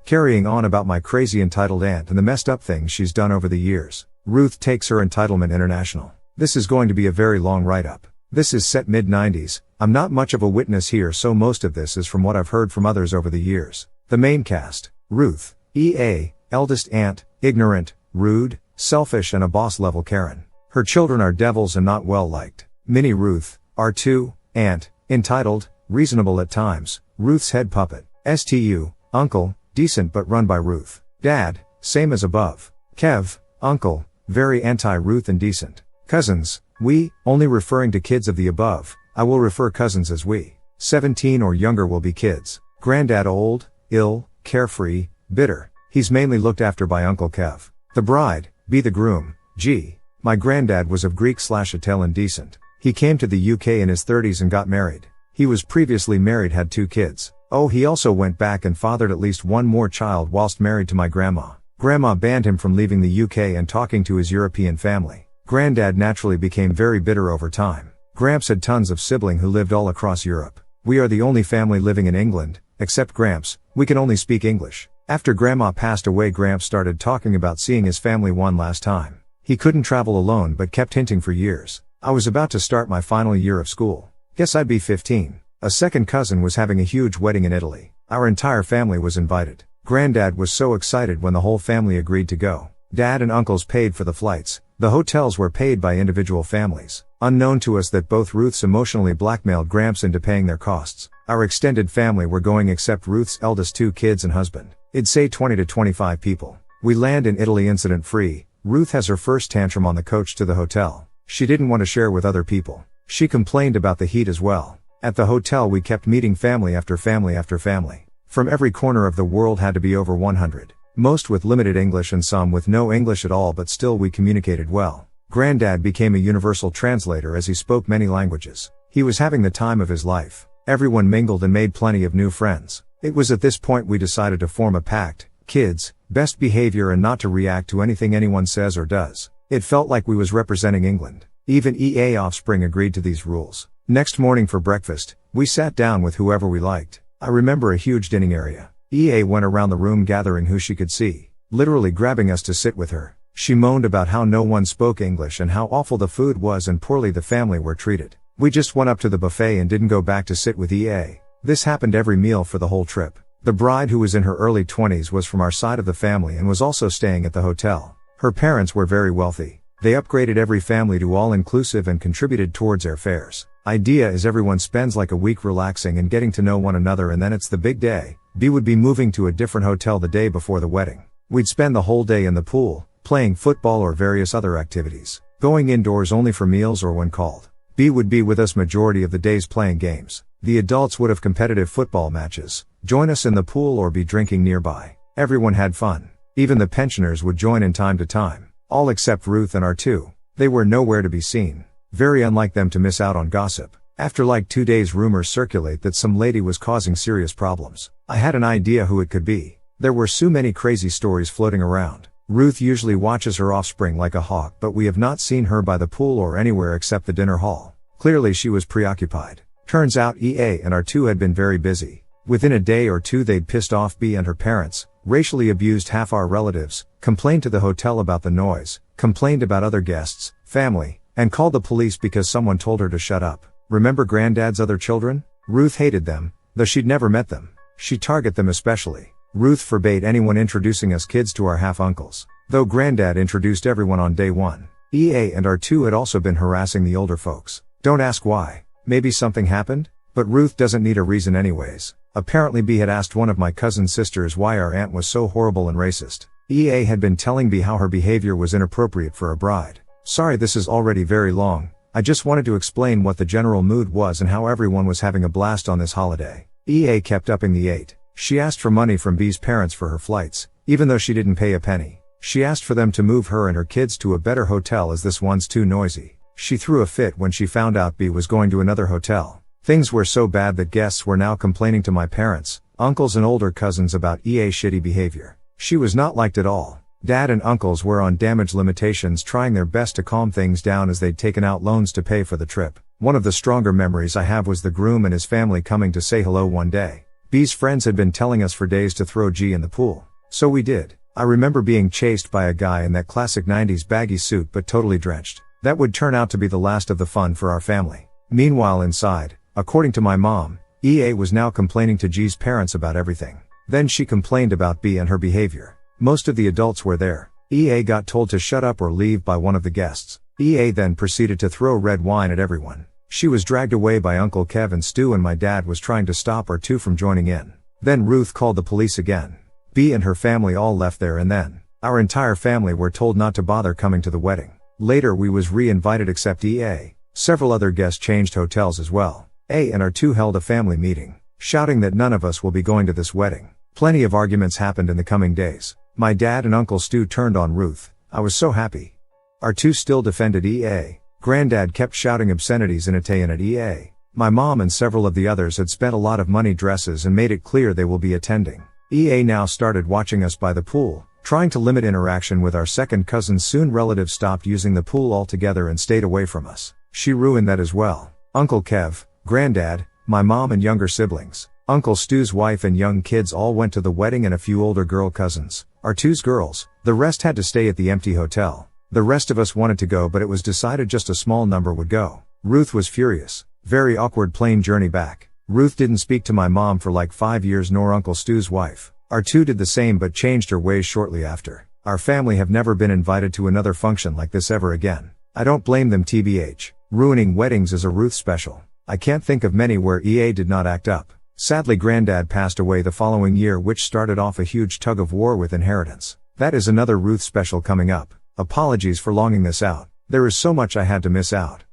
Carrying on about my crazy entitled aunt and the messed up things she's done over the years. Ruth takes her entitlement international. This is going to be a very long write-up. This is set mid-90s. I'm not much of a witness here, so most of this is from what I've heard from others over the years. The main cast: Ruth, E.A., eldest aunt, ignorant, rude, selfish and a boss-level Karen. Her children are devils and not well-liked. Mini Ruth, R2, aunt, entitled, reasonable at times, Ruth's head puppet. STU, uncle, decent but run by Ruth. Dad, same as above. Kev, uncle, very anti-Ruth and decent. Cousins, we, only referring to kids of the above, I will refer cousins as we. 17 or younger will be kids. Granddad old, ill, carefree, bitter. He's mainly looked after by Uncle Kev. The bride, be the groom, G. My granddad was of Greek/Italian descent. He came to the UK in his 30s and got married. He was previously married, had 2 kids. Oh, he also went back and fathered at least one more child whilst married to my grandma. Grandma banned him from leaving the UK and talking to his European family. Granddad naturally became very bitter over time. Gramps had tons of siblings who lived all across Europe. We are the only family living in England, except Gramps, we can only speak English. After Grandma passed away, Gramps started talking about seeing his family one last time. He couldn't travel alone but kept hinting for years. I was about to start my final year of school. Guess I'd be 15. A second cousin was having a huge wedding in Italy. Our entire family was invited. Granddad was so excited when the whole family agreed to go. Dad and uncles paid for the flights. The hotels were paid by individual families. Unknown to us that both Ruths emotionally blackmailed Gramps into paying their costs. Our extended family were going except Ruth's eldest 2 kids and husband. It'd say 20 to 25 people. We land in Italy incident free. Ruth has her first tantrum on the coach to the hotel. She didn't want to share with other people. She complained about the heat as well. At the hotel we kept meeting family after family after family. From every corner of the world, had to be over 100. Most with limited English and some with no English at all, but still we communicated well. Granddad became a universal translator as he spoke many languages. He was having the time of his life. Everyone mingled and made plenty of new friends. It was at this point we decided to form a pact: kids, best behavior and not to react to anything anyone says or does. It felt like we was representing England. Even EA offspring agreed to these rules. Next morning for breakfast, we sat down with whoever we liked. I remember a huge dining area. EA went around the room gathering who she could see, literally grabbing us to sit with her. She moaned about how no one spoke English and how awful the food was and poorly the family were treated. We just went up to the buffet and didn't go back to sit with EA. This happened every meal for the whole trip. The bride, who was in her early 20s, was from our side of the family and was also staying at the hotel. Her parents were very wealthy. They upgraded every family to all-inclusive and contributed towards airfares. Idea is everyone spends like a week relaxing and getting to know one another, and then it's the big day. B would be moving to a different hotel the day before the wedding. We'd spend the whole day in the pool, playing football or various other activities, going indoors only for meals or when called. B would be with us majority of the days playing games. The adults would have competitive football matches, join us in the pool or be drinking nearby. Everyone had fun. Even the pensioners would join in time to time. All except Ruth and R2. They were nowhere to be seen. Very unlike them to miss out on gossip. After like 2 days, rumors circulate that some lady was causing serious problems. I had an idea who it could be. There were so many crazy stories floating around. Ruth usually watches her offspring like a hawk, but we have not seen her by the pool or anywhere except the dinner hall. Clearly she was preoccupied. Turns out EA and R2 had been very busy. Within a day or two they'd pissed off B and her parents, racially abused half our relatives, complained to the hotel about the noise, complained about other guests, family, and called the police because someone told her to shut up. Remember Granddad's other children? Ruth hated them, though she'd never met them. She targeted them especially. Ruth forbade anyone introducing us kids to our half-uncles, though Granddad introduced everyone on day 1. EA and R2 had also been harassing the older folks. Don't ask why. Maybe something happened? But Ruth doesn't need a reason anyways. Apparently B had asked one of my cousin's sisters why our aunt was so horrible and racist. EA had been telling B how her behavior was inappropriate for a bride. Sorry, this is already very long. I just wanted to explain what the general mood was and how everyone was having a blast on this holiday. EA kept upping the 8. She asked for money from B's parents for her flights, even though she didn't pay a penny. She asked for them to move her and her kids to a better hotel as this one's too noisy. She threw a fit when she found out B was going to another hotel. Things were so bad that guests were now complaining to my parents, uncles and older cousins about EA's shitty behavior. She was not liked at all. Dad and uncles were on damage limitations, trying their best to calm things down as they'd taken out loans to pay for the trip. One of the stronger memories I have was the groom and his family coming to say hello one day. B's friends had been telling us for days to throw G in the pool. So we did. I remember being chased by a guy in that classic 90s baggy suit but totally drenched. That would turn out to be the last of the fun for our family. Meanwhile inside, according to my mom, EA was now complaining to G's parents about everything. Then she complained about B and her behavior. Most of the adults were there. EA got told to shut up or leave by one of the guests. EA then proceeded to throw red wine at everyone. She was dragged away by Uncle Kev and Stu, and my dad was trying to stop her too from joining in. Then Ruth called the police again. B and her family all left there, and then our entire family were told not to bother coming to the wedding. Later we was re-invited except EA. Several other guests changed hotels as well. A and R2 held a family meeting, shouting that none of us will be going to this wedding. Plenty of arguments happened in the coming days. My dad and Uncle Stu turned on Ruth. I was so happy. R2 still defended EA. Granddad kept shouting obscenities in Italian at EA. My mom and several of the others had spent a lot of money dresses and made it clear they will be attending. EA now started watching us by the pool, trying to limit interaction with our second cousin. Soon relatives stopped using the pool altogether and stayed away from us. She ruined that as well. Uncle Kev, Granddad, my mom and younger siblings, Uncle Stu's wife and young kids all went to the wedding, and a few older girl cousins, R2's girls. The rest had to stay at the empty hotel. The rest of us wanted to go, but it was decided just a small number would go. Ruth was furious. Very awkward plane journey back. Ruth didn't speak to my mom for like 5 years, nor Uncle Stu's wife. R2 did the same but changed her ways shortly after. Our family have never been invited to another function like this ever again. I don't blame them, tbh. Ruining weddings is a Ruth special. I can't think of many where EA did not act up. Sadly, Granddad passed away the following year, which started off a huge tug of war with inheritance. That is another Ruth special coming up. Apologies for longing this out. There is so much I had to miss out.